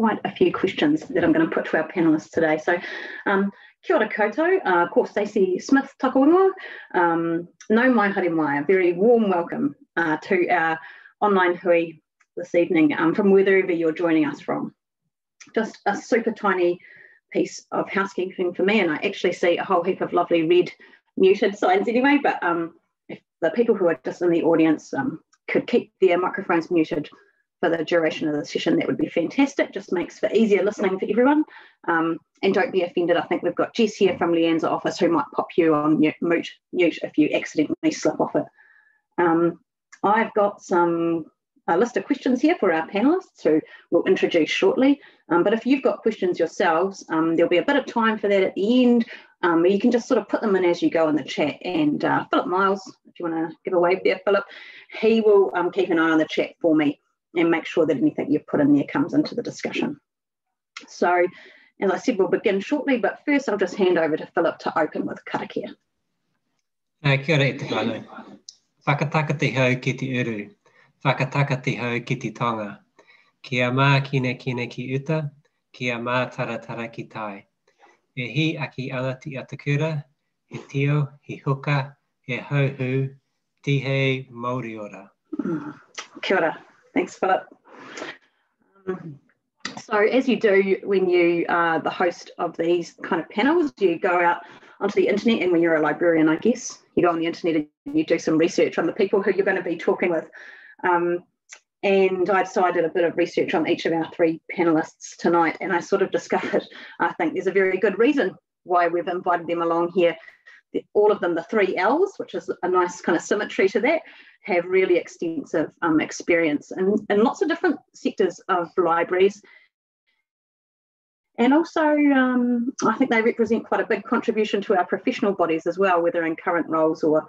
quite a few questions that I'm going to put to our panellists today. So kia ora koutou, ko Stacey Smith Takawingo, no mai haere mai, a very warm welcome to our online hui this evening from wherever you're joining us from. Just a super tiny piece of housekeeping for me, and I actually see a whole heap of lovely red muted signs anyway, but if the people who are just in the audience could keep their microphones muted for the duration of the session, that would be fantastic. Just makes for easier listening for everyone. And don't be offended, I think we've got Jess here from LIANZA office who might pop you on mute if you accidentally slip off it. I've got a list of questions here for our panellists who we'll introduce shortly. But if you've got questions yourselves, there'll be a bit of time for that at the end. You can just sort of put them in as you go in the chat. And Philip Miles, if you want to give a wave there, Philip, he will keep an eye on the chat for me and make sure that anything you've put in there comes into the discussion. So, as I said, we'll begin shortly, but first I'll just hand over to Philip to open with karakia. Kia ora e te whānau. Whakataka te hau ki te uru. Whakataka te hau ki te tonga. Kia mā kine ki uta, kia mā tara ki tai. E hi aki ana ti atakura, he tio, he huka, he hauhu, tihe Māori ora. Kia ora. Thanks, Philip. So as you do when you are the host of these kind of panels, you go out onto the internet, and when you're a librarian, I guess, you go on the internet and you do some research on the people who you're going to be talking with. And so I did a bit of research on each of our three panellists tonight, and I sort of discovered, I think there's a very good reason why we've invited them along here. All of them, the three L's, which is a nice kind of symmetry to that, have really extensive experience in lots of different sectors of libraries. And also, I think they represent quite a big contribution to our professional bodies as well, whether in current roles or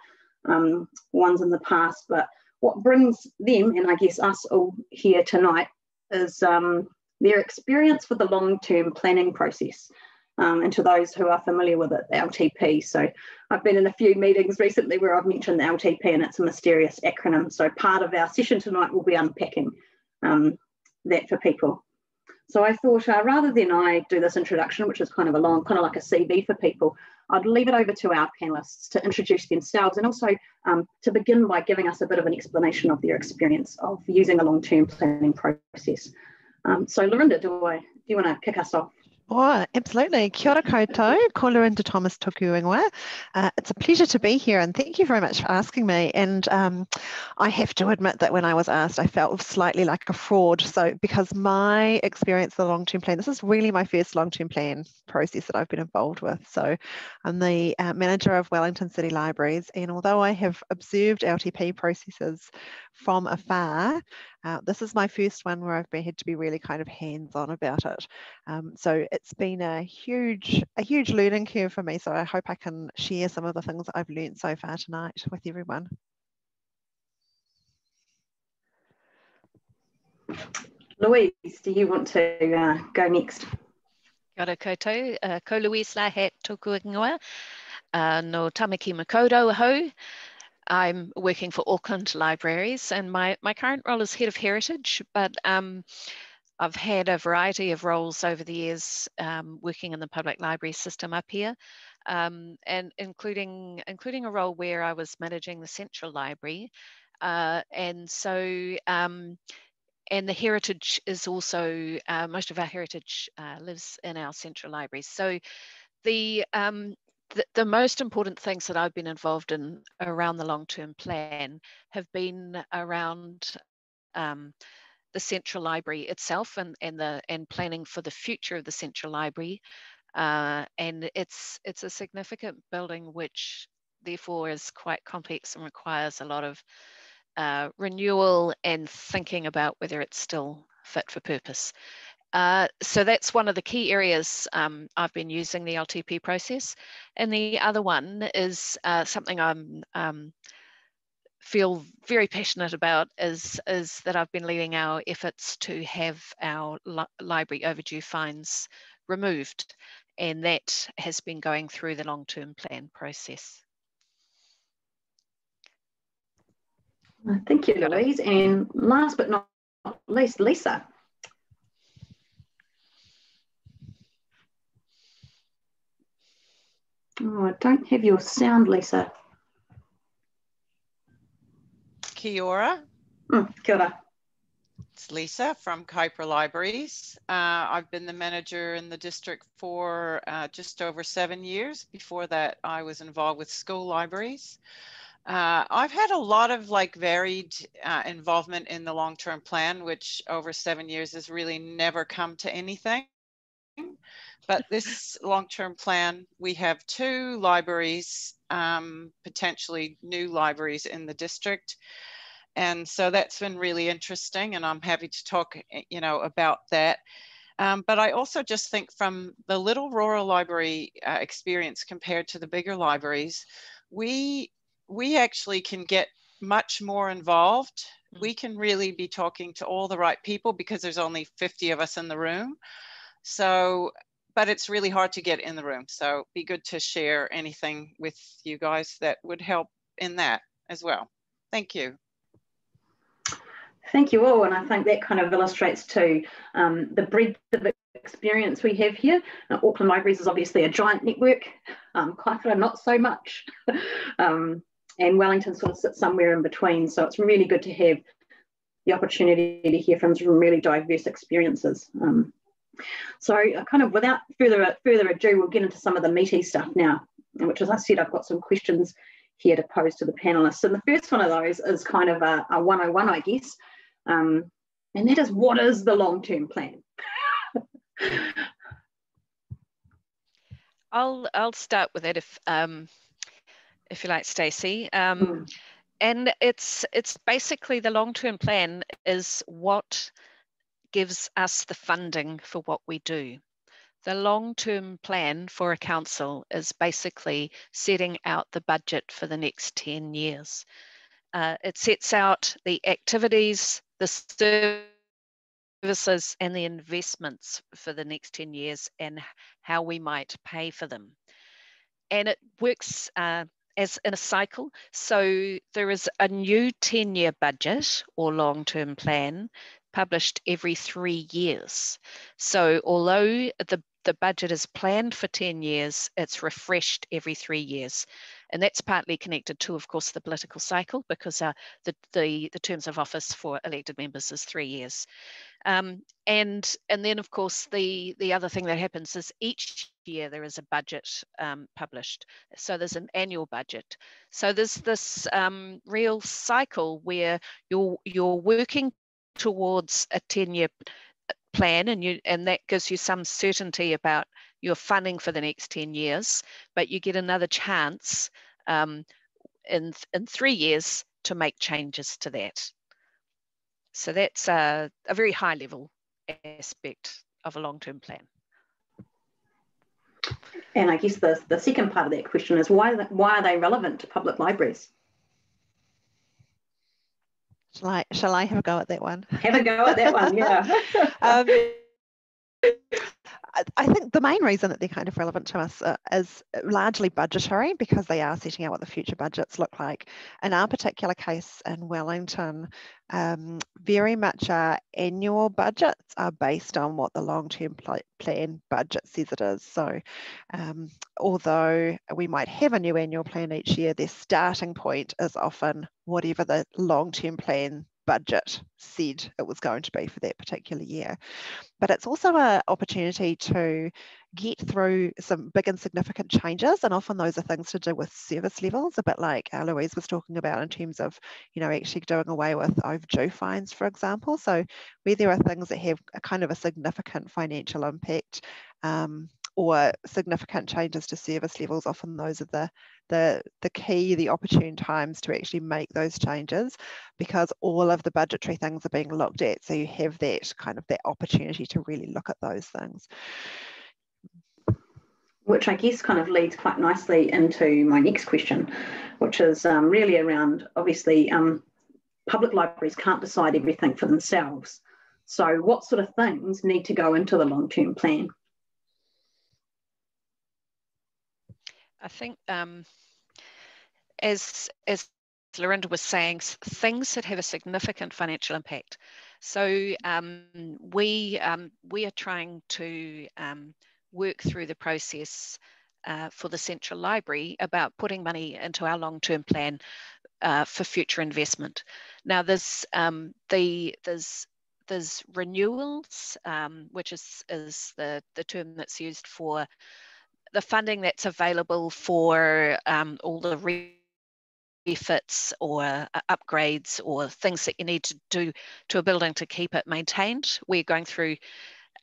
ones in the past. But what brings them, and I guess us all here tonight, is their experience with the long-term planning process. And to those who are familiar with it, the LTP. So I've been in a few meetings recently where I've mentioned the LTP, and it's a mysterious acronym. So part of our session tonight will be unpacking that for people. So I thought rather than I do this introduction, which is kind of a long, kind of like a CV for people, I'd leave it over to our panellists to introduce themselves, and also to begin by giving us a bit of an explanation of their experience of using a long-term planning process. So Laurinda, do you want to kick us off? Oh, absolutely. Kia ora koutou, ko Laurinda Thomas tuku ingoa. It's a pleasure to be here, and thank you very much for asking me. And I have to admit that when I was asked, I felt slightly like a fraud. So because my experience of the long-term plan, this is really my first long-term plan process that I've been involved with. So I'm the manager of Wellington City Libraries, and although I have observed LTP processes from afar, this is my first one where I've had to be really kind of hands-on about it. So it's been a huge learning curve for me. So I hope I can share some of the things that I've learned so far tonight with everyone. Louise, do you want to go next? Kia ora koutou, ko Louise LaHatte tuku ingoa, no tamaki makoto ahau. I'm working for Auckland Libraries, and my current role is Head of Heritage, but I've had a variety of roles over the years working in the public library system up here, and including a role where I was managing the Central Library. And the heritage is also, most of our heritage lives in our Central Library. So the most important things that I've been involved in around the long-term plan have been around the Central Library itself and planning for the future of the Central Library. And it's a significant building, which therefore is quite complex and requires a lot of renewal and thinking about whether it's still fit for purpose. So that's one of the key areas I've been using the LTP process. And the other one is something I'm feel very passionate about is that I've been leading our efforts to have our library overdue fines removed. And that has been going through the long-term plan process. Thank you, Louise. And last but not least, Lisa. Oh, I don't have your sound, Lisa. Kia ora. Kia ora. It's Lisa from Kaipara Libraries. I've been the manager in the district for just over 7 years. Before that, I was involved with school libraries. I've had a lot of varied involvement in the long-term plan, which over 7 years has really never come to anything. But this long-term plan, we have 2 libraries, potentially new libraries in the district. And so that's been really interesting, and I'm happy to talk, about that. But I also just think from the little rural library experience compared to the bigger libraries, we actually can get much more involved. We can really be talking to all the right people because there's only 50 of us in the room. So, but it's really hard to get in the room. So it'd be good to share anything with you guys that would help in that as well. Thank you. Thank you all, and I think that kind of illustrates too the breadth of experience we have here. Now, Auckland Libraries is obviously a giant network, Kaipara not so much, and Wellington sort of sits somewhere in between, so it's really good to have the opportunity to hear from some really diverse experiences. So kind of without further ado, we'll get into some of the meaty stuff now, which, as I said, I've got some questions here to pose to the panelists. And the first one of those is kind of a 101, I guess, and that is, what is the long-term plan? I'll start with it if you like, Stacey. And it's basically, the long-term plan is what gives us the funding for what we do. The long-term plan for a council is basically setting out the budget for the next 10 years. It sets out the activities, the services and the investments for the next 10 years and how we might pay for them. And it works as in a cycle. So there is a new 10-year budget or long-term plan published every 3 years. So although the budget is planned for 10 years, it's refreshed every 3 years. And that's partly connected to, of course, the political cycle, because the terms of office for elected members is 3 years. And then, of course, the other thing that happens is each year there is a budget published. So there's an annual budget. So there's this real cycle where you're working towards a 10-year plan, and that gives you some certainty about your funding for the next 10 years, but you get another chance in 3 years to make changes to that. So that's a very high level aspect of a long-term plan. And I guess the second part of that question is, why are they relevant to public libraries? Shall I have a go at that one? Have a go at that one, yeah. I think the main reason that they're kind of relevant to us is largely budgetary, because they are setting out what the future budgets look like. In our particular case in Wellington, very much our annual budgets are based on what the long-term plan budget says it is. So although we might have a new annual plan each year, their starting point is often whatever the long-term plan budget said it was going to be for that particular year. But it's also an opportunity to get through some big and significant changes, and often those are things to do with service levels, a bit like Louise was talking about in terms of, actually doing away with overdue fines, for example. So where there are things that have a kind of a significant financial impact or significant changes to service levels, often those are the opportune times to actually make those changes, because all of the budgetary things are being looked at. So you have that opportunity to really look at those things. Which I guess kind of leads quite nicely into my next question, which is really around, obviously, public libraries can't decide everything for themselves. So what sort of things need to go into the long-term plan? I think as Laurinda was saying, things that have a significant financial impact. So we are trying to work through the process for the Central Library about putting money into our long-term plan for future investment. Now, there's renewals, which is the term that's used for the funding that's available for all the refits or upgrades or things that you need to do to a building to keep it maintained. We're going through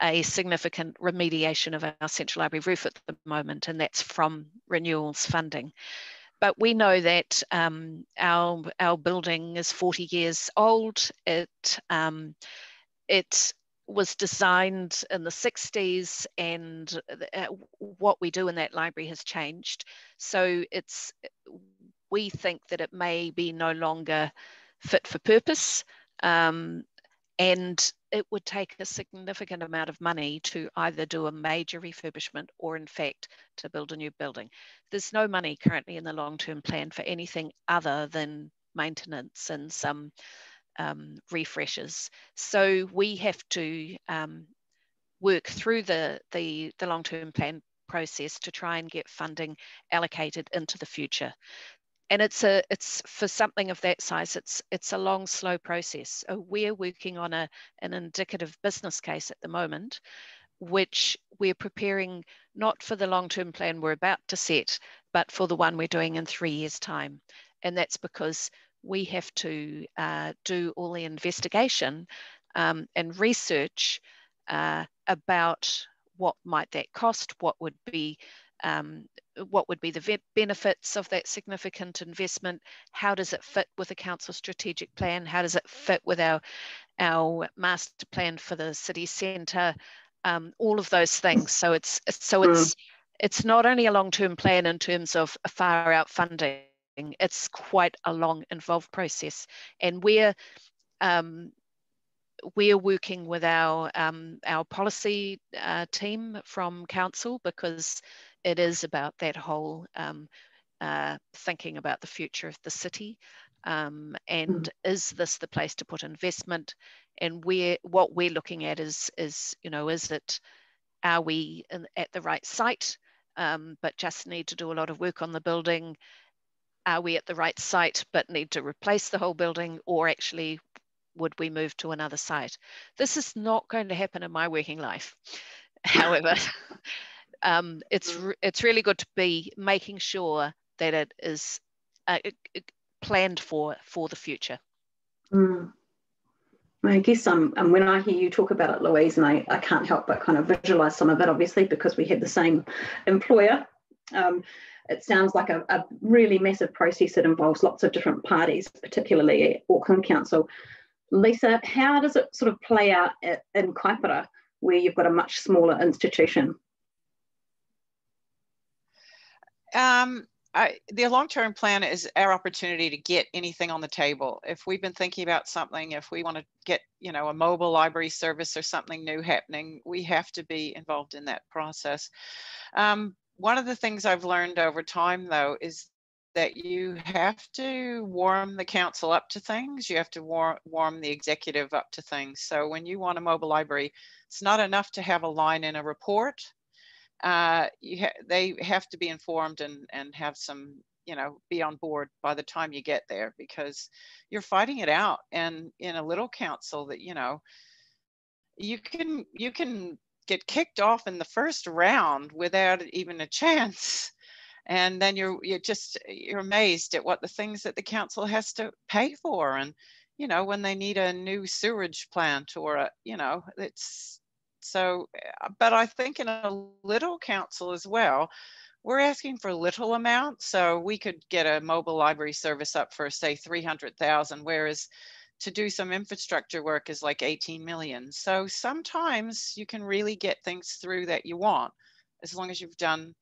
a significant remediation of our Central Library roof at the moment, and that's from renewals funding. But we know that our building is 40 years old. It was designed in the 60s, and what we do in that library has changed. So we think that it may be no longer fit for purpose, and it would take a significant amount of money to either do a major refurbishment or, in fact, to build a new building. There's no money currently in the long-term plan for anything other than maintenance and some refreshes. So we have to work through the long-term plan process to try and get funding allocated into the future. And it's for something of that size, it's a long, slow process. So we're working on an indicative business case at the moment, which we're preparing not for the long-term plan we're about to set, but for the one we're doing in 3 years' time. And that's because we have to do all the investigation and research about what might that cost, what would be the benefits of that significant investment, how does it fit with the council strategic plan, how does it fit with our master plan for the city centre, all of those things. So it's not only a long-term plan in terms of a far out funding, it's quite a long involved process, and we're working with our policy team from council, because it is about that whole thinking about the future of the city, and is this the place to put investment? And what we're looking at is are we at the right site, but just need to do a lot of work on the building? Are we at the right site but need to replace the whole building, or actually would we move to another site? This is not going to happen in my working life. However, it's really good to be making sure that it is planned for the future. I guess when I hear you talk about it, Louise, and I can't help but kind of visualise some of it, obviously, because we have the same employer. It sounds like a really massive process that involves lots of different parties, particularly at Auckland Council. Lisa, how does it sort of play out in Kaipara, where you've got a much smaller institution? The long-term plan is our opportunity to get anything on the table. If we've been thinking about something, if we want to get, a mobile library service or something new happening, we have to be involved in that process. One of the things I've learned over time, though, is that you have to warm the council up to things. You have to warm the executive up to things. So when you want a mobile library, it's not enough to have a line in a report. They have to be informed and have some, be on board by the time you get there, because you're fighting it out. And in a little council that, you can get kicked off in the first round without even a chance. And then you're amazed at what the things that the council has to pay for. And, when they need a new sewage plant or it's so, but I think in a little council as well, we're asking for little amounts. So we could get a mobile library service up for, say, 300,000, whereas to do some infrastructure work is like 18 million. So sometimes you can really get things through that you want, as long as you've done,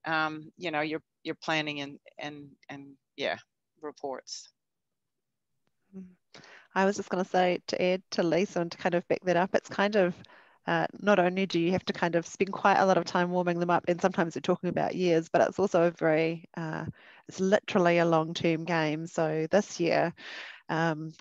your planning and reports. I was just going to say, to add to Lisa and to kind of back that up, it's kind of not only do you have to kind of spend quite a lot of time warming them up, and sometimes we're talking about years, but it's also it's literally a long-term game. So this year,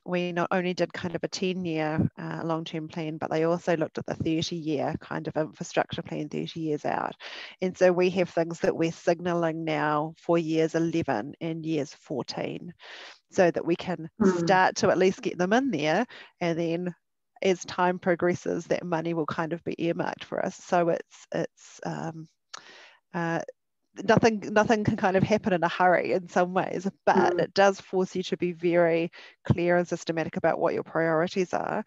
We not only did kind of a 10-year long-term plan, but they also looked at the 30-year kind of infrastructure plan 30 years out. And so we have things that we're signalling now for years 11 and years 14, so that we can start to at least get them in there, and then as time progresses, that money will kind of be earmarked for us. So it's nothing can kind of happen in a hurry in some ways, but it does force you to be very clear and systematic about what your priorities are,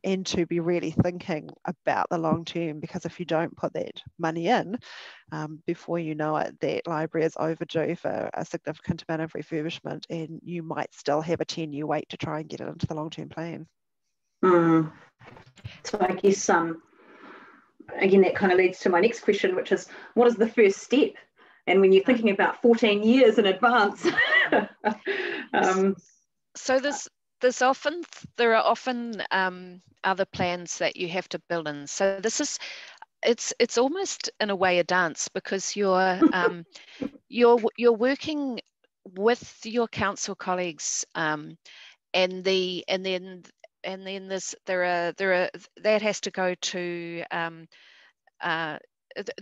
and to be really thinking about the long term, because if you don't put that money in, before you know it, that library is overdue for a significant amount of refurbishment, and you might still have a 10-year wait to try and get it into the long-term plan. So I guess again, that kind of leads to my next question, which is, what is the first step? And when you're thinking about 14 years in advance. So there are often other plans that you have to build in. So it's almost in a way a dance, because you're working with your council colleagues, and then that has to go to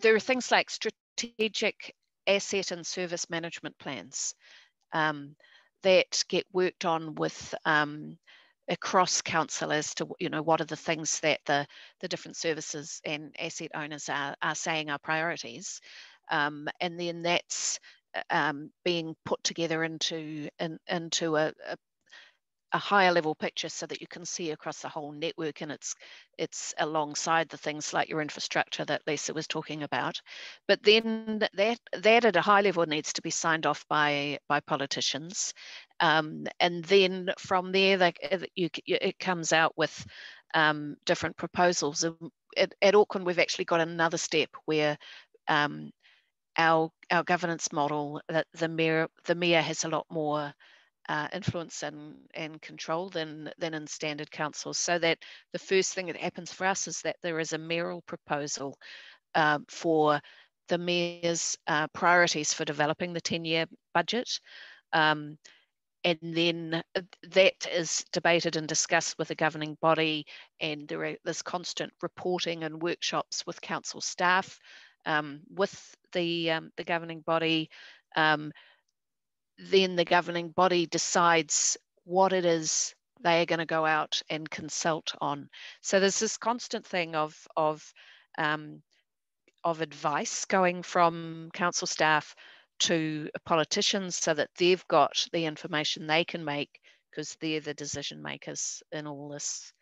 there are things like strategic asset and service management plans that get worked on with across council as to, you know, what are the things that the different services and asset owners are saying are priorities, and then that's being put together into a higher level picture, so that you can see across the whole network, and it's alongside the things like your infrastructure that Lisa was talking about. But then that at a high level needs to be signed off by politicians, and then from there it comes out with different proposals. At Auckland, we've actually got another step where our governance model, that the mayor has a lot more influence and control than in standard councils, so that the first thing that happens for us is that there is a mayoral proposal for the mayor's priorities for developing the 10-year budget, and then that is debated and discussed with the governing body, and there's constant reporting and workshops with council staff, with the governing body. Then the governing body decides what it is they are going to go out and consult on. So there's this constant thing of advice going from council staff to politicians, so that they've got the information they can make, because they're the decision makers in all this.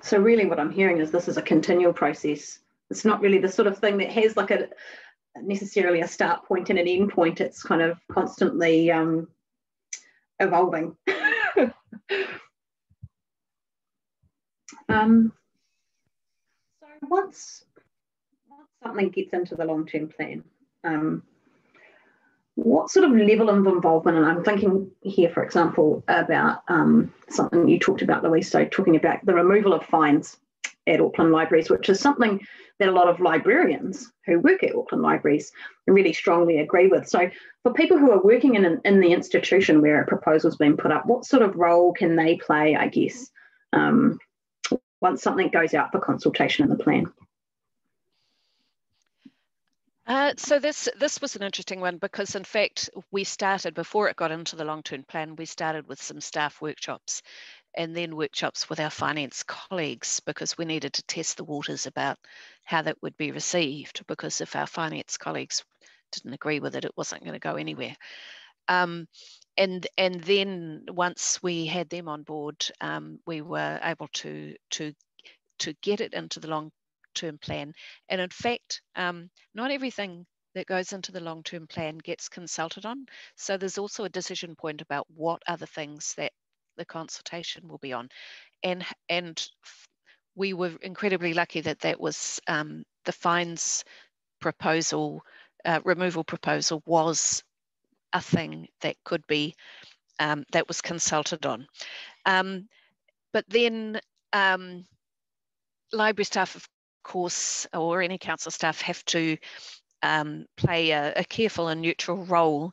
So really what I'm hearing is this is a continual process. It's not really the sort of thing that has like necessarily a start point and an end point. It's kind of constantly evolving. So once something gets into the long-term plan, what sort of level of involvement, and I'm thinking here, for example, about something you talked about, Louise, so talking about the removal of fines at Auckland libraries, which is something that a lot of librarians who work at Auckland libraries really strongly agree with. So for people who are working in the institution where a proposal's been put up, what sort of role can they play, I guess, once something goes out for consultation in the plan? So this was an interesting one, because in fact we started, before it got into the long-term plan, we started with some staff workshops, and then workshops with our finance colleagues, because we needed to test the waters about how that would be received, because if our finance colleagues didn't agree with it, it wasn't going to go anywhere. And then once we had them on board, we were able to get it into the long-term plan. And in fact, not everything that goes into the long-term plan gets consulted on. So there's also a decision point about what are the things that the consultation will be on. And we were incredibly lucky that that was the fines proposal, removal proposal was a thing that could be, that was consulted on. But then library staff, of course, or any council staff, have to play a careful and neutral role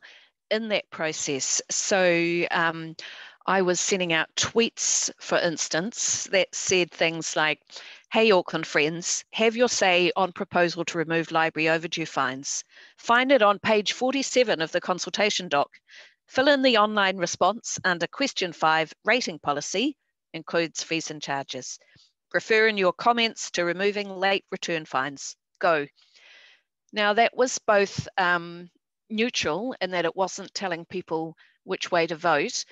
in that process. So I was sending out tweets, for instance, that said things like, "Hey, Auckland friends, have your say on proposal to remove library overdue fines. Find it on page 47 of the consultation doc. Fill in the online response under question 5, rating policy, includes fees and charges. Refer in your comments to removing late return fines. Go." Now that was both neutral in that it wasn't telling people which way to vote,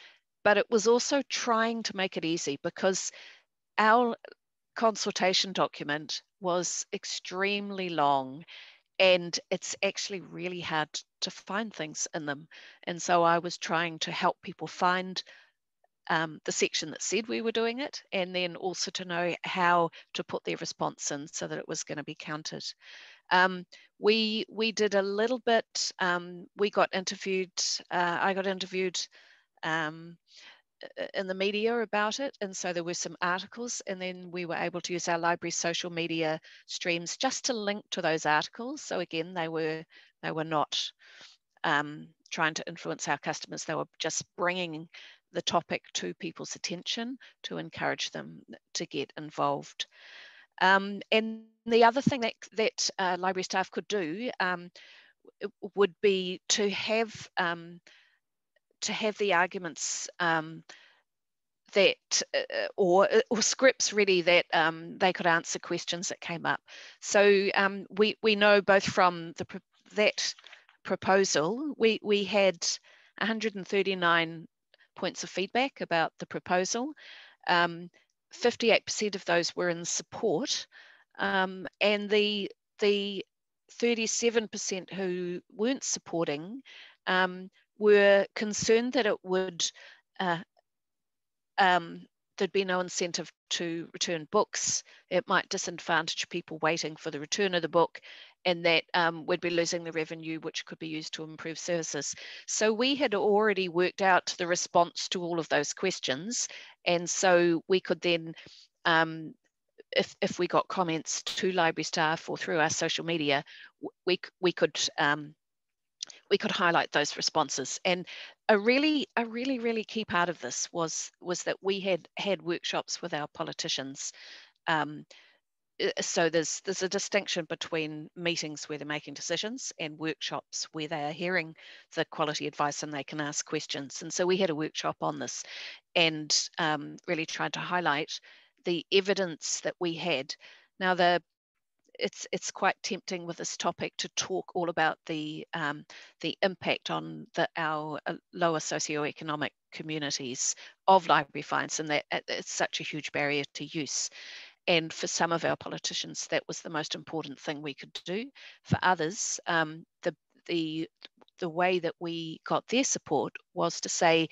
but it was also trying to make it easy, because our consultation document was extremely long and it's actually really hard to find things in them. And so I was trying to help people find the section that said we were doing it, and then also to know how to put their response in so that it was going to be counted. We did a little bit, we got interviewed, I got interviewed in the media about it, and so there were some articles, and then we were able to use our library social media streams just to link to those articles. So again, they were not trying to influence our customers, they were just bringing the topic to people's attention to encourage them to get involved. And the other thing that library staff could do would be to have the arguments that or scripts ready that they could answer questions that came up. So we know both from that proposal, we had 139 points of feedback about the proposal. 58% of those were in support, and the 37% who weren't supporting were concerned that it would there'd be no incentive to return books. It might disadvantage people waiting for the return of the book, and that we'd be losing the revenue which could be used to improve services. So we had already worked out the response to all of those questions, and so we could then, if we got comments to library staff or through our social media, we could highlight those responses. And a really key part of this was that we had workshops with our politicians. So there's a distinction between meetings where they're making decisions and workshops where they are hearing the quality advice and they can ask questions. And so we had a workshop on this, and really tried to highlight the evidence that we had. Now it's quite tempting with this topic to talk all about the impact on our lower socioeconomic communities of library fines, and that it's such a huge barrier to use. And for some of our politicians, that was the most important thing we could do. For others, the way that we got their support was to say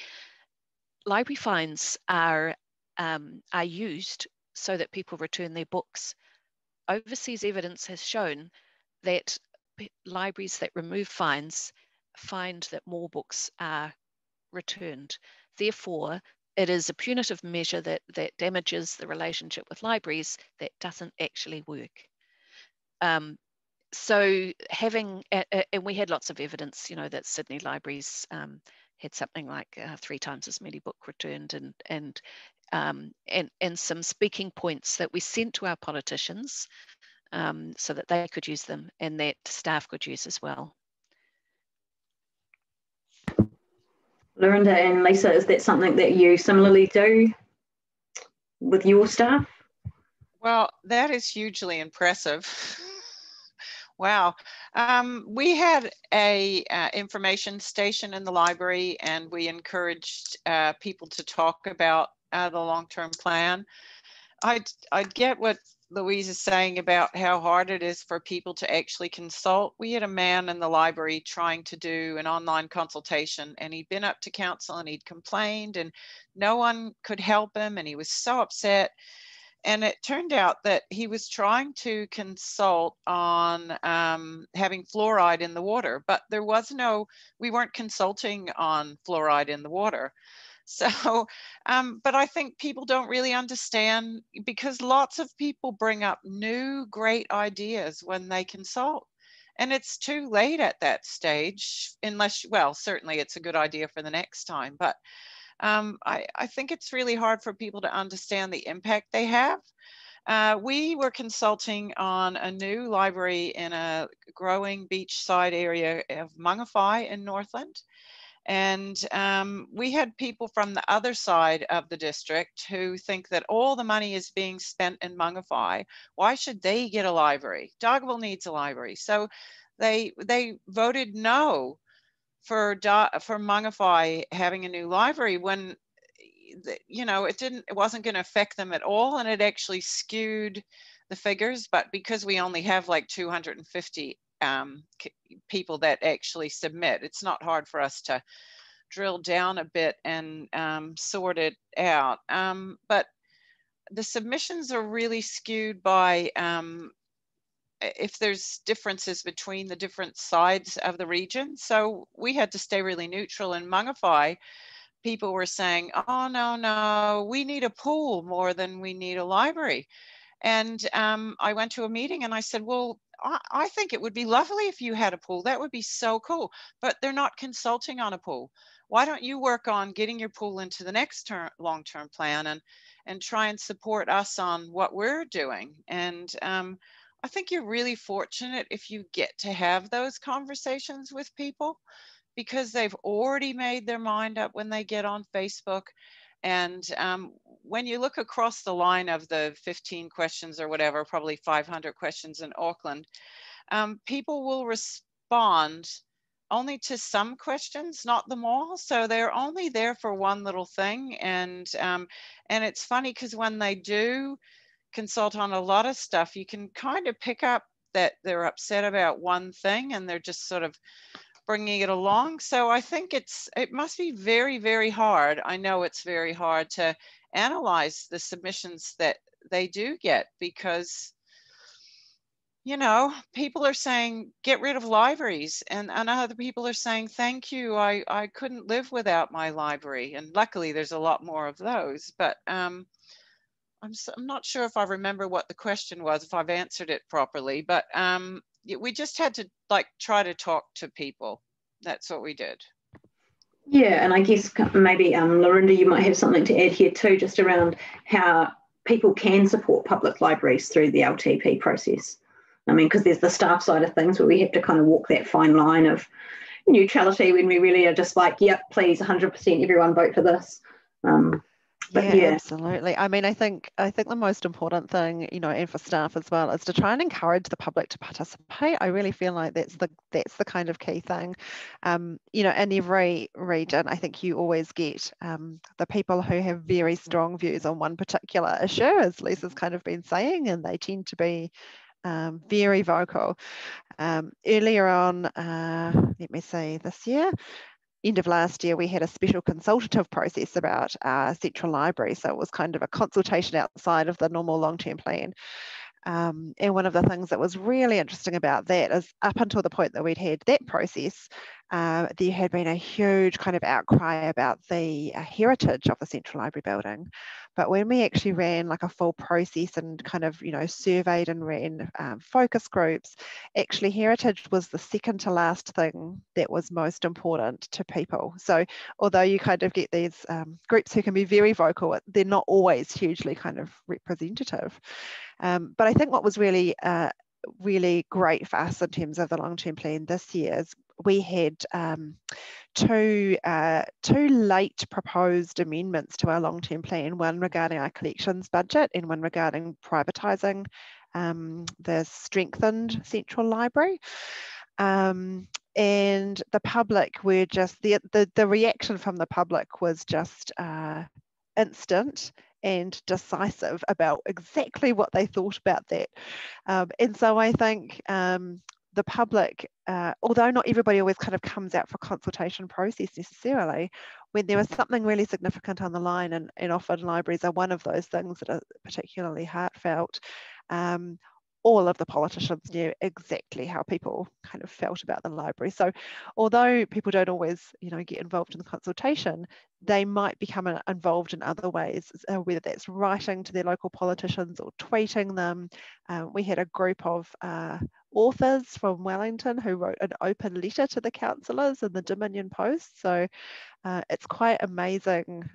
library fines are used so that people return their books. Overseas evidence has shown that libraries that remove fines find that more books are returned. Therefore, it is a punitive measure that damages the relationship with libraries that doesn't actually work. So having, and we had lots of evidence, that Sydney libraries had something like 3 times as many books returned, and some speaking points that we sent to our politicians so that they could use them and that staff could use as well. Laurinda and Lisa, is that something that you similarly do with your staff? Well, that is hugely impressive. Wow. We had a information station in the library, and we encouraged people to talk about the long-term plan. I'd get what Louise is saying about how hard it is for people to actually consult. We had a man in the library trying to do an online consultation, and he'd been up to council and he'd complained and no one could help him, and he was so upset. And it turned out that he was trying to consult on having fluoride in the water, but we weren't consulting on fluoride in the water. So, but I think people don't really understand, because lots of people bring up new great ideas when they consult. And it's too late at that stage, unless, well, certainly it's a good idea for the next time. But I think it's really hard for people to understand the impact they have. We were consulting on a new library in a growing beachside area of Mangawhai in Northland. And we had people from the other side of the district who think that all the money is being spent in Mangawhai. Why should they get a library? Dargaville needs a library. So they voted no for Mangawhai having a new library when, you know, it wasn't going to affect them at all, and it actually skewed the figures. But because we only have like 250 people that actually submit, it's not hard for us to drill down a bit and sort it out. But the submissions are really skewed by if there's differences between the different sides of the region. So we had to stay really neutral. In Mangawhai, people were saying, oh, no, we need a pool more than we need a library. And I went to a meeting and I said, well, I think it would be lovely if you had a pool. That would be so cool. But they're not consulting on a pool. Why don't you work on getting your pool into the next long-term plan and try and support us on what we're doing? And I think you're really fortunate if you get to have those conversations with people, because they've already made their mind up when they get on Facebook. And when you look across the line of the 15 questions or whatever, probably 500 questions in Auckland, people will respond only to some questions, not them all. So they're only there for one little thing. And it's funny because when they do consult on a lot of stuff, you can kind of pick up that they're upset about one thing and they're just sort of bringing it along. So I think it must be very, very hard. I know it's very hard to analyze the submissions that they do get, because, you know, people are saying, get rid of libraries. And other people are saying, thank you, I couldn't live without my library. And luckily there's a lot more of those. But I'm not sure if I remember what the question was, if I've answered it properly, but we just had to try to talk to people. That's what we did. Yeah, and I guess maybe Laurinda, you might have something to add here too, just around how people can support public libraries through the LTP process. I mean, because there's the staff side of things where we have to kind of walk that fine line of neutrality when we really are just like, yep, please, 100% everyone vote for this. Yeah, absolutely. I mean, I think the most important thing, you know, and for staff as well, is to try and encourage the public to participate. I really feel like that's the kind of key thing. You know, in every region, I think you always get the people who have very strong views on one particular issue, as Lisa's kind of been saying, and they tend to be very vocal. Earlier on, let me see, this year, end of last year, we had a special consultative process about Central Library. So it was kind of a consultation outside of the normal long-term plan. And one of the things that was really interesting about that is up until the point that we'd had that process, there had been a huge kind of outcry about the heritage of the Central Library building. But when we actually ran like a full process and kind of, you know, surveyed and ran focus groups, actually heritage was the second to last thing that was most important to people. So although you kind of get these groups who can be very vocal, they're not always hugely kind of representative. But I think what was really great for us in terms of the long-term plan this year is we had two late proposed amendments to our long-term plan, one regarding our collections budget and one regarding privatising the strengthened Central Library. And the public were just, the reaction from the public was just instant and decisive about exactly what they thought about that. And so I think the public, although not everybody always kind of comes out for consultation process necessarily, when there was something really significant on the line, and often libraries are one of those things that are particularly heartfelt, all of the politicians knew exactly how people kind of felt about the library. So although people don't always, you know, get involved in the consultation, they might become involved in other ways, whether that's writing to their local politicians or tweeting them. We had a group of authors from Wellington who wrote an open letter to the councillors in the Dominion Post. So it's quite amazing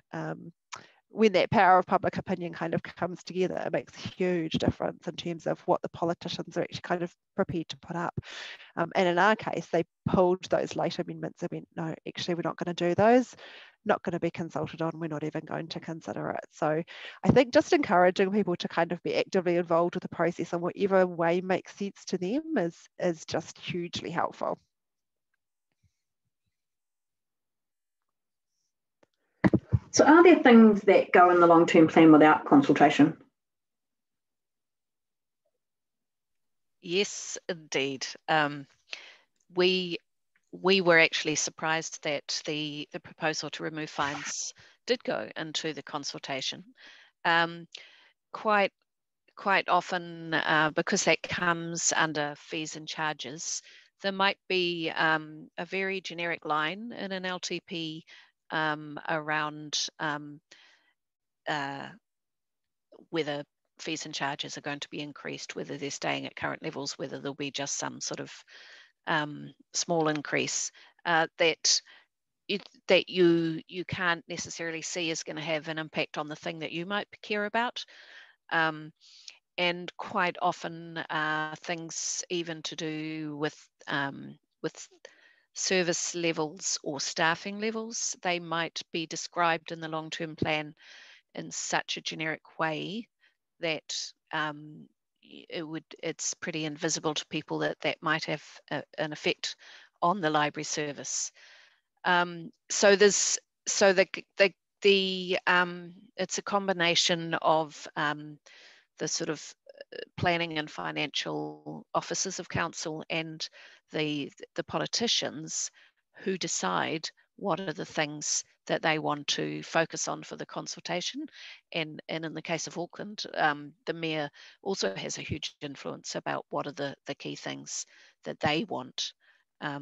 when that power of public opinion kind of comes together. It makes a huge difference in terms of what the politicians are actually kind of prepared to put up. And in our case, they pulled those late amendments and went, no, actually, we're not going to do those, not going to be consulted on, we're not even going to consider it. So I think just encouraging people to kind of be actively involved with the process in whatever way makes sense to them is just hugely helpful. So are there things that go in the long-term plan without consultation? Yes, indeed. We were actually surprised that the proposal to remove fines did go into the consultation. Quite often, because that comes under fees and charges, there might be a very generic line in an LTP around whether fees and charges are going to be increased, whether they're staying at current levels, whether there'll be just some sort of small increase that you can't necessarily see is going to have an impact on the thing that you might care about. And quite often things even to do with service levels or staffing levels, they might be described in the long-term plan in such a generic way that it's pretty invisible to people that might have an effect on the library service. So it's a combination of the sort of planning and financial officers of council and the politicians who decide what are the things that they want to focus on for the consultation. And in the case of Auckland, the mayor also has a huge influence about what are the key things that they want a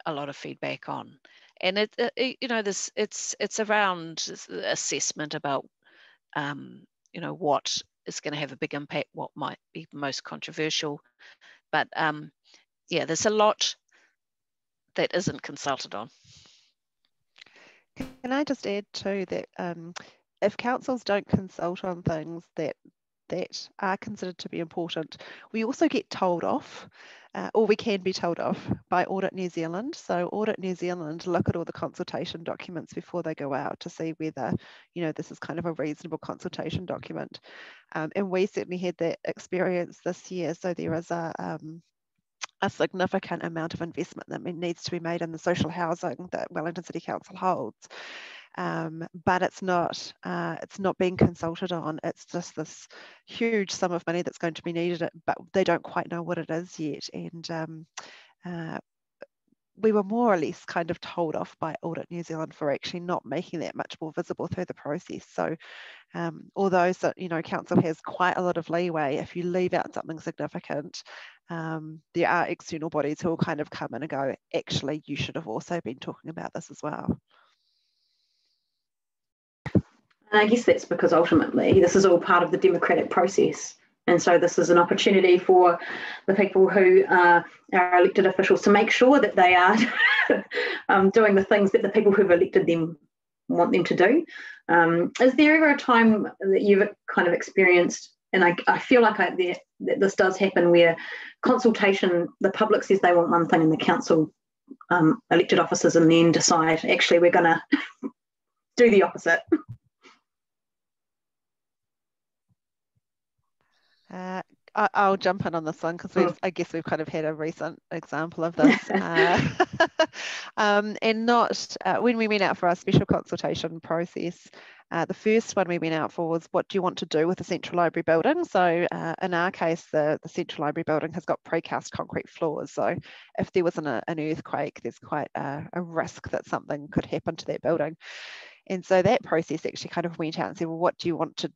lot of feedback on. And it's around assessment about what is going to have a big impact, what might be most controversial. But yeah, there's a lot that isn't consulted on. Can I just add too that if councils don't consult on things that are considered to be important, we also get told off, or we can be told off by Audit New Zealand. So Audit New Zealand look at all the consultation documents before they go out to see whether, this is kind of a reasonable consultation document. And we certainly had that experience this year. So there is a significant amount of investment that needs to be made in the social housing that Wellington City Council holds. But it's not being consulted on. It's just this huge sum of money that's going to be needed, but they don't quite know what it is yet. And we were more or less kind of told off by Audit New Zealand for actually not making that much more visible through the process. So although council has quite a lot of leeway, if you leave out something significant, there are external bodies who will kind of come in and go, actually, you should have also been talking about this as well. And I guess that's because ultimately this is all part of the democratic process. And so this is an opportunity for the people who are elected officials to make sure that they are doing the things that the people who've elected them want them to do. Is there ever a time that you've kind of experienced, and I feel like that this does happen, where consultation, the public says they want one thing and the council elected officers and then decide, actually, we're going to do the opposite? I'll jump in on this one because I guess we've kind of had a recent example of this. And not when we went out for our special consultation process, the first one we went out for was, what do you want to do with the Central Library building? So in our case, the Central Library building has got precast concrete floors. So if there was an earthquake, there's quite a risk that something could happen to that building. And so that process actually kind of went out and said, well, what do you want to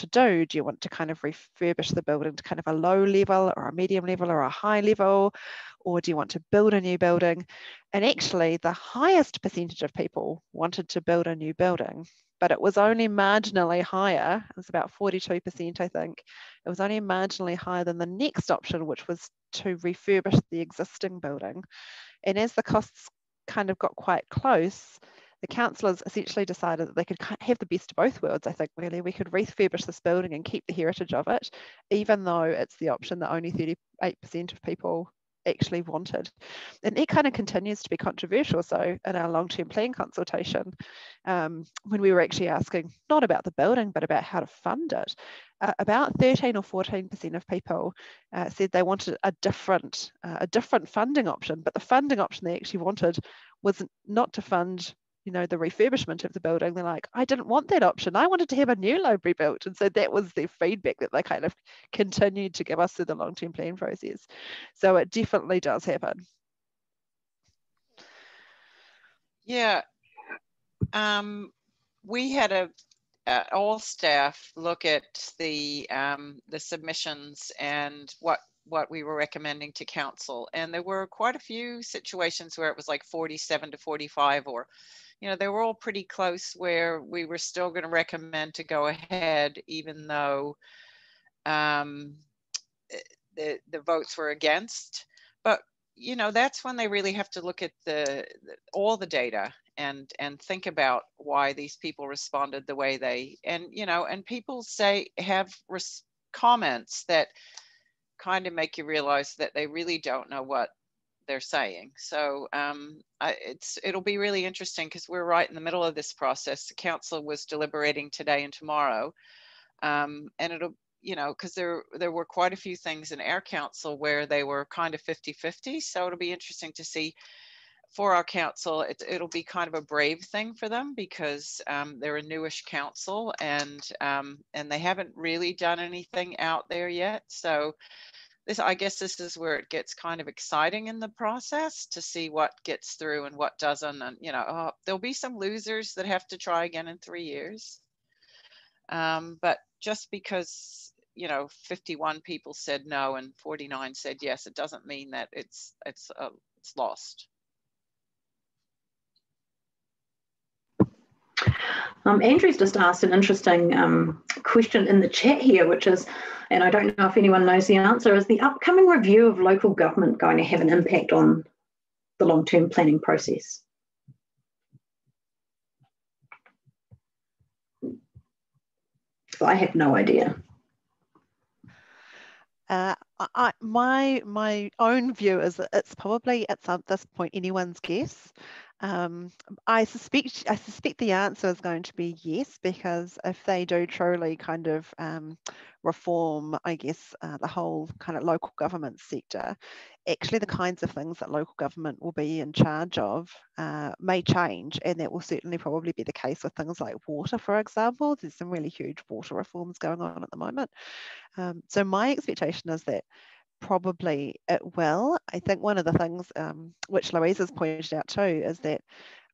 do? Do you want to kind of refurbish the building to kind of a low level or a medium level or a high level? Or do you want to build a new building? And actually the highest percentage of people wanted to build a new building, but it was only marginally higher. It was about 42%, I think. It was only marginally higher than the next option, which was to refurbish the existing building. And as the costs kind of got quite close, the councillors essentially decided that they could have the best of both worlds, I think, really. We could refurbish this building and keep the heritage of it, even though it's the option that only 38% of people actually wanted. And it kind of continues to be controversial. So in our long-term plan consultation, when we were actually asking not about the building, but about how to fund it, about 13 or 14% of people said they wanted a different funding option, but the funding option they actually wanted was not to fund, you know, the refurbishment of the building. They're like, I didn't want that option. I wanted to have a new library built. And so that was their feedback that they kind of continued to give us through the long-term plan process. So it definitely does happen. Yeah. We had all staff look at the submissions and what we were recommending to council. And there were quite a few situations where it was like 47 to 45, or, you know, they were all pretty close, where we were still going to recommend to go ahead, even though the votes were against. But, you know, that's when they really have to look at all the data and think about why these people responded the way they, and, you know, and people have comments that kind of make you realize that they really don't know what they're saying. So it'll be really interesting, because we're right in the middle of this process. The council was deliberating today and tomorrow, and it'll, you know, because there were quite a few things in our council where they were kind of 50-50. So it'll be interesting to see for our council. It'll be kind of a brave thing for them, because they're a newish council, and they haven't really done anything out there yet. So I guess this is where it gets kind of exciting in the process, to see what gets through and what doesn't. And, you know, there'll be some losers that have to try again in 3 years. But just because, you know, 51 people said no and 49 said yes, it doesn't mean that it's lost. Andrew's just asked an interesting question in the chat here, which is, and I don't know if anyone knows the answer, is the upcoming review of local government going to have an impact on the long-term planning process? I have no idea. My own view is that it's probably at this point anyone's guess. I suspect the answer is going to be yes, because if they do truly kind of reform, I guess, the whole kind of local government sector, actually the kinds of things that local government will be in charge of may change, and that will certainly probably be the case with things like water, for example. There's some really huge water reforms going on at the moment. So my expectation is that probably it will. I think one of the things which Louise has pointed out too is that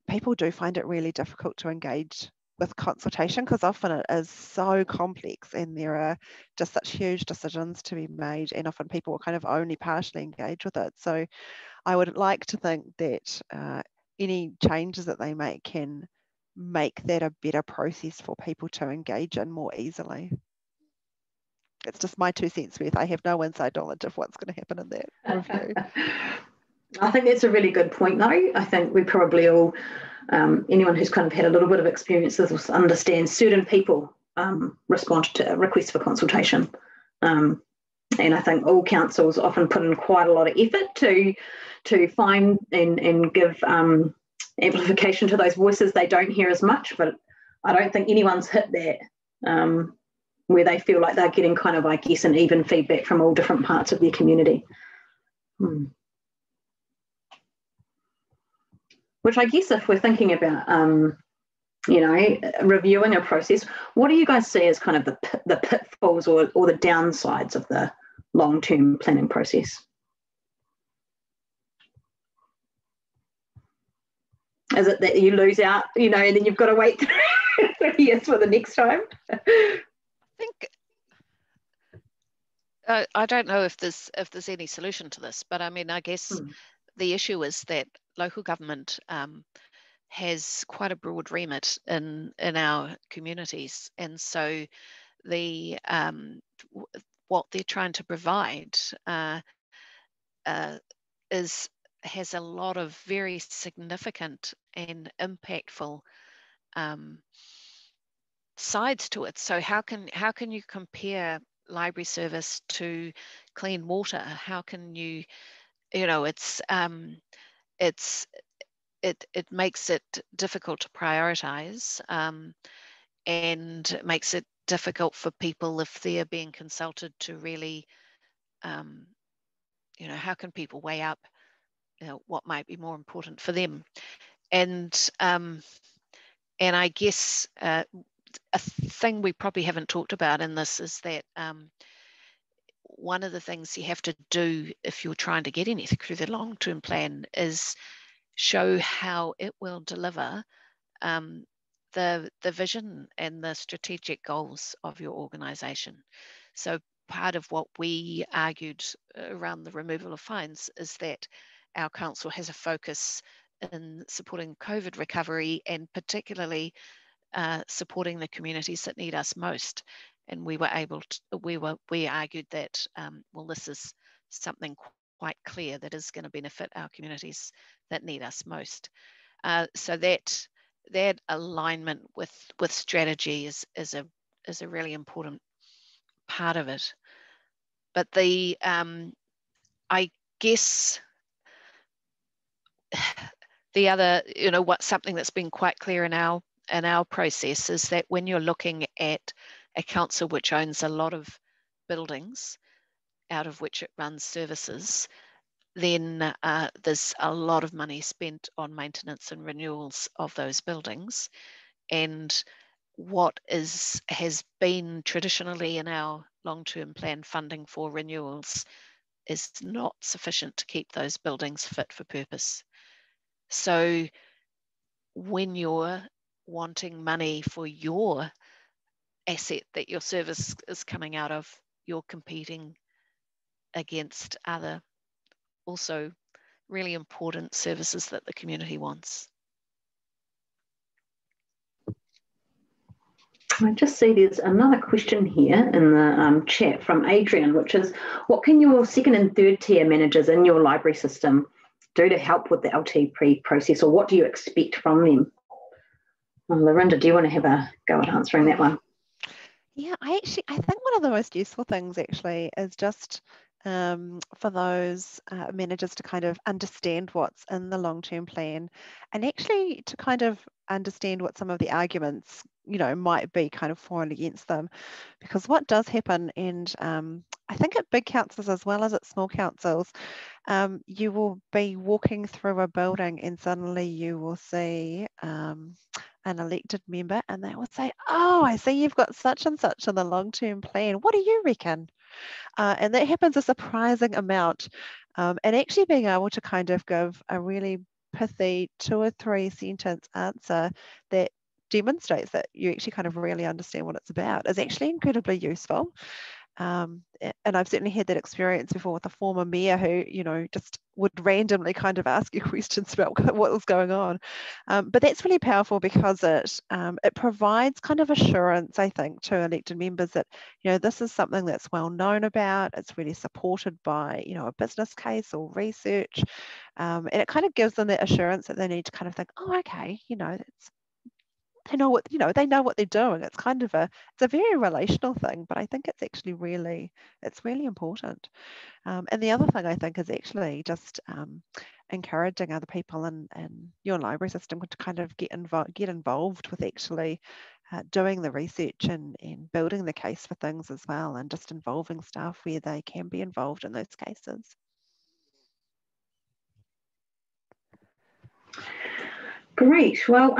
people do find it really difficult to engage with consultation, because often it is so complex and there are just such huge decisions to be made, and often people will kind of only partially engage with it. So I would like to think that any changes that they make can make that a better process for people to engage in more easily. It's just my 2 cents worth. I have no inside knowledge of what's going to happen in that review. I think that's a really good point, though. I think we probably all, anyone who's kind of had a little bit of experience will understand certain people respond to requests for consultation. And I think all councils often put in quite a lot of effort to find and give amplification to those voices they don't hear as much. But I don't think anyone's hit that where they feel like they're getting kind of, I guess, an even feedback from all different parts of their community. Which I guess if we're thinking about, you know, reviewing a process, what do you guys see as kind of the pitfalls or the downsides of the long-term planning process? Is it that you lose out, you know, and then you've got to wait 3 years for the next time? I think I don't know if there's any solution to this, but I mean, I guess the issue is that local government has quite a broad remit in our communities, and so the what they're trying to provide has a lot of very significant and impactful sides to it. So how can you compare library service to clean water? How can you, it makes it difficult to prioritize, and it makes it difficult for people if they're being consulted to really, how can people weigh up what might be more important for them? And I guess a thing we probably haven't talked about in this is that one of the things you have to do if you're trying to get anything through the long-term plan is show how it will deliver the vision and the strategic goals of your organisation. So part of what we argued around the removal of fines is that our council has a focus in supporting COVID recovery, and particularly supporting the communities that need us most. And we argued that, well, this is something quite clear that is going to benefit our communities that need us most. So that alignment with strategy is a really important part of it. But I guess the other, something that's been quite clear in our process is that when you're looking at a council which owns a lot of buildings out of which it runs services, then there's a lot of money spent on maintenance and renewals of those buildings. And what has been traditionally in our long-term plan funding for renewals is not sufficient to keep those buildings fit for purpose. So when you're wanting money for your asset that your service is coming out of, you're competing against other also really important services that the community wants. I just see there's another question here in the chat from Adrian, which is, what can your second and third tier managers in your library system do to help with the LTP process, or what do you expect from them? Well, Laurinda, do you want to have a go at answering that one? Yeah, I think one of the most useful things actually is just for those managers to kind of understand what's in the long-term plan, and actually to kind of understand what some of the arguments might be kind of for and against them. Because what does happen, and I think at big councils as well as at small councils, you will be walking through a building and suddenly you will see an elected member and they will say, oh, I see you've got such and such in the long-term plan. What do you reckon? And that happens a surprising amount. And actually being able to kind of give a really pithy 2 or 3 sentence answer that demonstrates that you actually kind of really understand what it's about is actually incredibly useful. And I've certainly had that experience before with a former mayor who, just would randomly kind of ask you questions about what was going on. But that's really powerful because it provides kind of assurance, I think, to elected members that, this is something that's well known about. It's really supported by, a business case or research. And it kind of gives them that assurance that they need to kind of think, oh, okay, they know what they're doing. It's kind of it's a very relational thing, but I think it's actually really important. And the other thing I think is actually just encouraging other people in your library system to kind of get involved with actually doing the research and building the case for things as well, and just involving staff where they can be involved in those cases. Great. Well,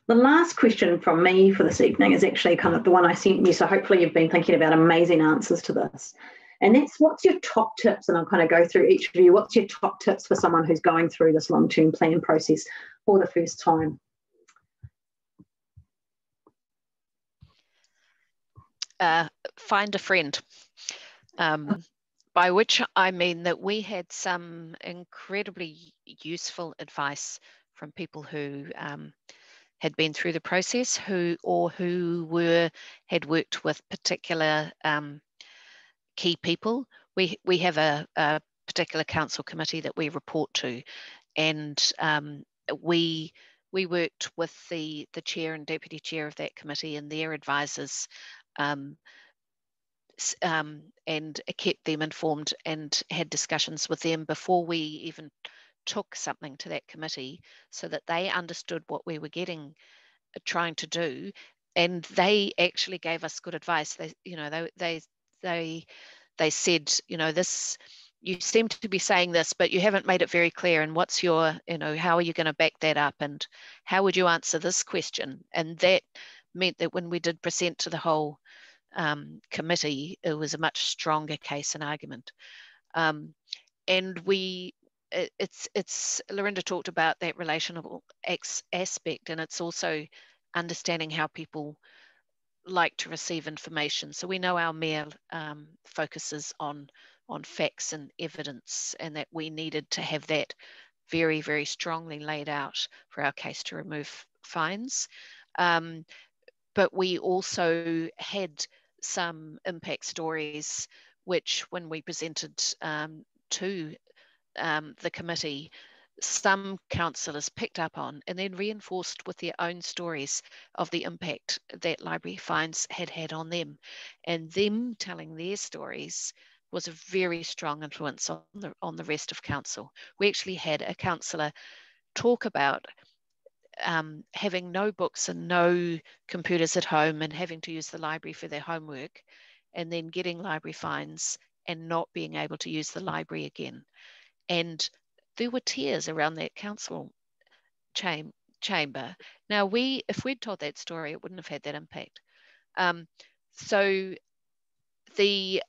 the last question from me for this evening is actually kind of the one I sent you, so hopefully you've been thinking about amazing answers to this. And that's, what's your top tips? And I'll kind of go through each of you. What's your top tips for someone who's going through this long-term plan process for the first time? Find a friend. By which I mean that we had some incredibly useful advice from people who had been through the process, who had worked with particular key people. We have a particular council committee that we report to, and we worked with the chair and deputy chair of that committee and their advisors, and kept them informed and had discussions with them before we even took something to that committee, so that they understood what we were trying to do, and they actually gave us good advice. They said, this, you seem to be saying this, but you haven't made it very clear. And what's your, how are you going to back that up? And how would you answer this question? And that meant that when we did present to the whole committee, it was a much stronger case and argument. And it's Laurinda talked about that relational aspect, and it's also understanding how people like to receive information. So we know our mayor focuses on facts and evidence, and that we needed to have that very, very strongly laid out for our case to remove fines. But we also had some impact stories, which when we presented to the committee, some councillors picked up on and then reinforced with their own stories of the impact that library fines had on them. And them telling their stories was a very strong influence on the rest of council. We actually had a councillor talk about having no books and no computers at home and having to use the library for their homework, and then getting library fines and not being able to use the library again. And there were tears around that council chamber. Now, if we'd told that story, it wouldn't have had that impact. So a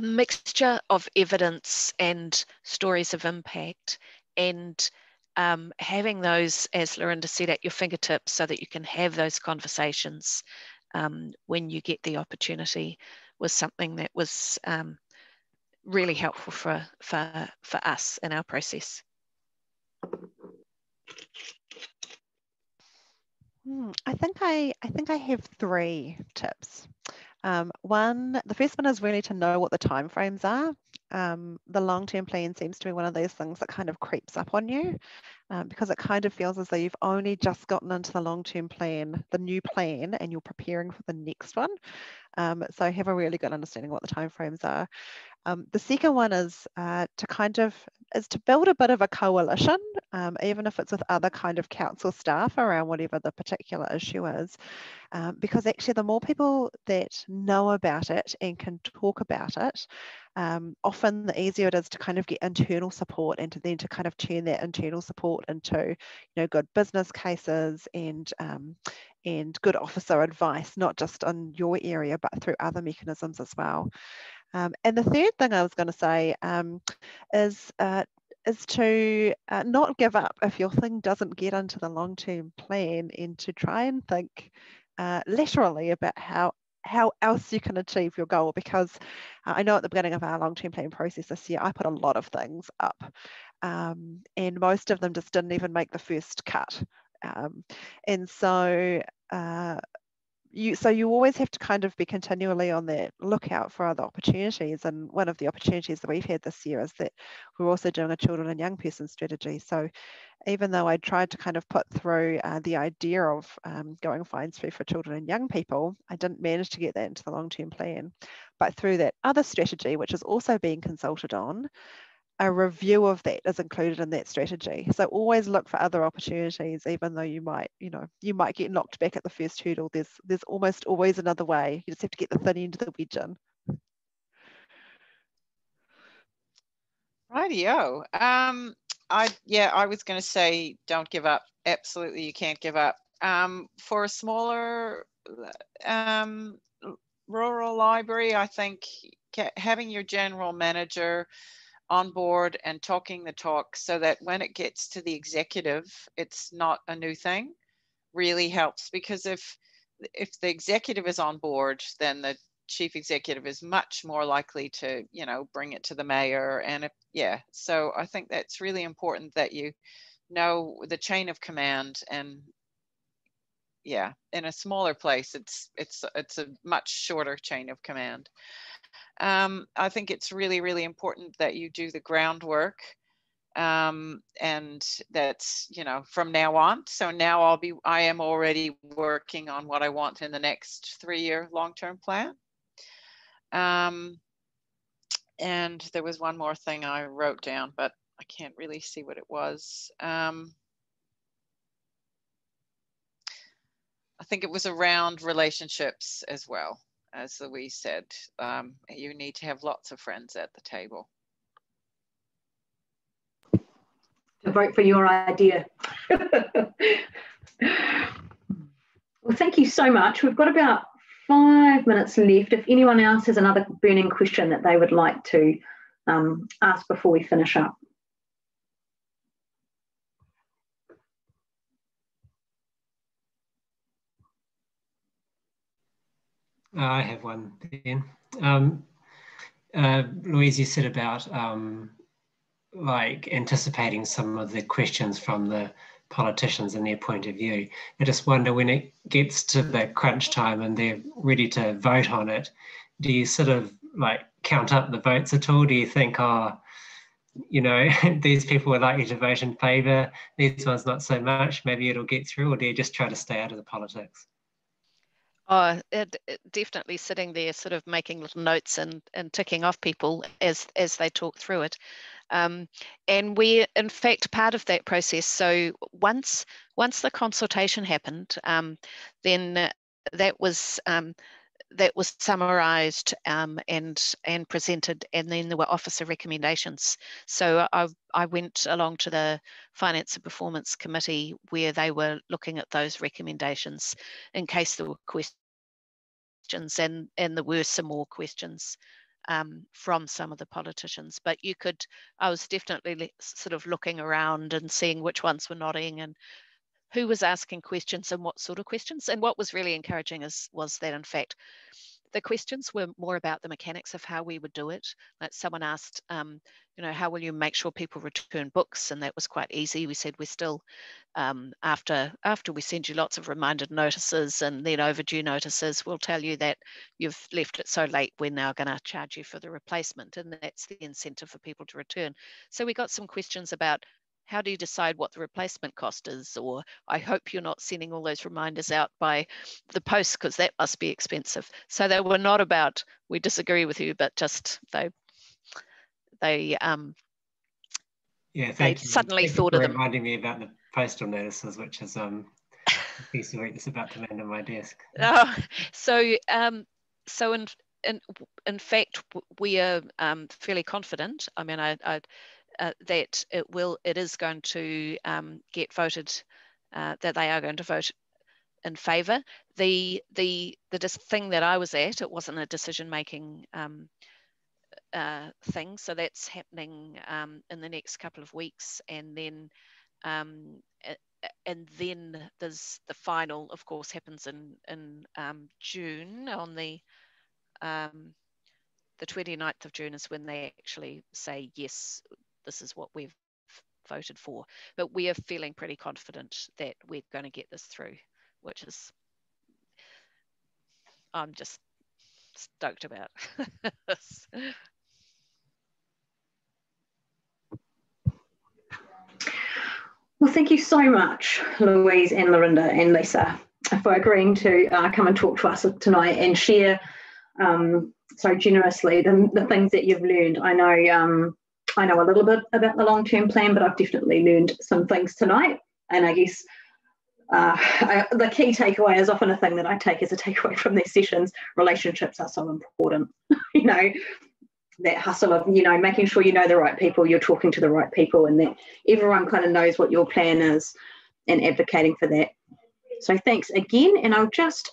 mixture of evidence and stories of impact, and having those, as Laurinda said, at your fingertips, so that you can have those conversations when you get the opportunity, was something that was really helpful for us in our process. I think I have 3 tips. The first one is really to know what the timeframes are. The long-term plan seems to be one of those things that kind of creeps up on you, because it kind of feels as though you've only just gotten into the long-term plan, the new plan, and you're preparing for the next one. So have a really good understanding what the timeframes are. The second one is to build a bit of a coalition, even if it's with other kind of council staff around whatever the particular issue is, because actually the more people that know about it and can talk about it, often the easier it is to kind of get internal support, and then to kind of turn that internal support into, good business cases and good officer advice, not just in your area, but through other mechanisms as well. And the third thing I was going to say is to not give up if your thing doesn't get into the long-term plan, and to try and think laterally about how else you can achieve your goal. Because I know at the beginning of our long-term plan process this year, I put a lot of things up, and most of them just didn't even make the first cut. And so you always have to kind of be continually on the lookout for other opportunities. And one of the opportunities that we've had this year is that we're also doing a children and young person strategy. So even though I tried to kind of put through the idea of going fines free for children and young people, I didn't manage to get that into the long-term plan. But through that other strategy, which is also being consulted on, a review of that is included in that strategy. So always look for other opportunities, even though you might get knocked back at the first hurdle. There's almost always another way. You just have to get the thin end of the wedge in. Rightio. I was going to say, don't give up. Absolutely, you can't give up. For a smaller rural library, I think having your general manager on board and talking the talk, so that when it gets to the executive, it's not a new thing, really helps. Because if the executive is on board, then the chief executive is much more likely to, bring it to the mayor. And so I think that's really important, that you know the chain of command and yeah, in a smaller place, it's a much shorter chain of command. I think it's really, really important that you do the groundwork, and that's, you know, from now on. So now I am already working on what I want in the next 3-year long-term plan. And there was one more thing I wrote down, but I can't really see what it was. I think it was around relationships as well. As Louise said, you need to have lots of friends at the table. To vote for your idea. Well, thank you so much. We've got about 5 minutes left. If anyone else has another burning question that they would like to ask before we finish up. I have one then. Louise, you said about like anticipating some of the questions from the politicians and their point of view. I just wonder, when it gets to the crunch time and they're ready to vote on it, do you sort of like count up the votes at all? Do you think, oh, you know, these people are likely to vote in favour, these ones not so much, maybe it'll get through? Or do you just try to stay out of the politics? Oh, it definitely sitting there sort of making little notes and ticking off people as they talk through it. And we're in fact part of that process. So once the consultation happened, then that was summarised and presented, and then there were officer recommendations. So I went along to the Finance and Performance Committee where they were looking at those recommendations in case there were questions, and there were some more questions from some of the politicians. But I was definitely sort of looking around and seeing which ones were nodding and who was asking questions and what sort of questions. And what was really encouraging was that, in fact, the questions were more about the mechanics of how we would do it. Like someone asked, you know, how will you make sure people return books? And that was quite easy. We said we're still, after we send you lots of reminder notices and then overdue notices, we'll tell you that you've left it so late, we're now going to charge you for the replacement. And that's the incentive for people to return. So we got some questions about, how do you decide what the replacement cost is? Or I hope you're not sending all those reminders out by the post because that must be expensive. So they were not about, we disagree with you, but just they suddenly thought of them. Reminding me about the postal notices, which is a piece of work that's about to land on my desk. Oh, so in fact, we are fairly confident. I mean, that it is going to get voted, that they are going to vote in favour. The thing that I was at, it wasn't a decision-making thing, so that's happening in the next couple of weeks, and then there's the final, of course, happens in June. On the 29th of June is when they actually say, yes, this is what we've voted for. But we are feeling pretty confident that we're going to get this through, which is, I'm just stoked about. Well, thank you so much, Louise and Laurinda and Lisa, for agreeing to come and talk to us tonight and share so generously the things that you've learned. I know a little bit about the long-term plan, but I've definitely learned some things tonight. And I guess the key takeaway is often a thing that I take as a takeaway from these sessions. Relationships are so important. You know, that hustle of, you know, making sure you know the right people, you're talking to the right people, and that everyone kind of knows what your plan is and advocating for that. So thanks again. And I'll just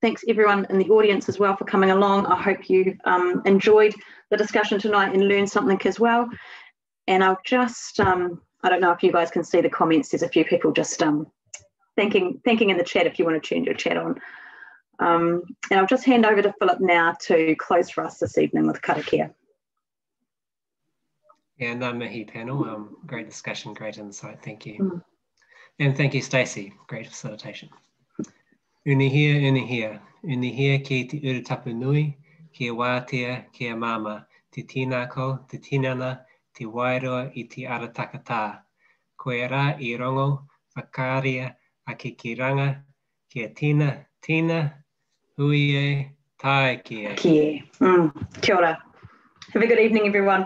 thanks everyone in the audience as well for coming along. I hope you enjoyed the discussion tonight and learned something as well. And I'll just, I don't know if you guys can see the comments. There's a few people just thanking in the chat if you want to turn your chat on. And I'll just hand over to Philip now to close for us this evening with karakia. Yeah, ngā mihi panel. Great discussion, great insight. Thank you. And thank you, Stacey. Great facilitation. Unihia ki te urutapu nui, ki wātea, ki a mama, te tinako, te tinana, te wairoa I te aratakata. Koe rā I rongo, whakaaria, a ki ranga, ki a tina, hui e, tae ki e. Kia. Kia ora. Have a good evening, everyone.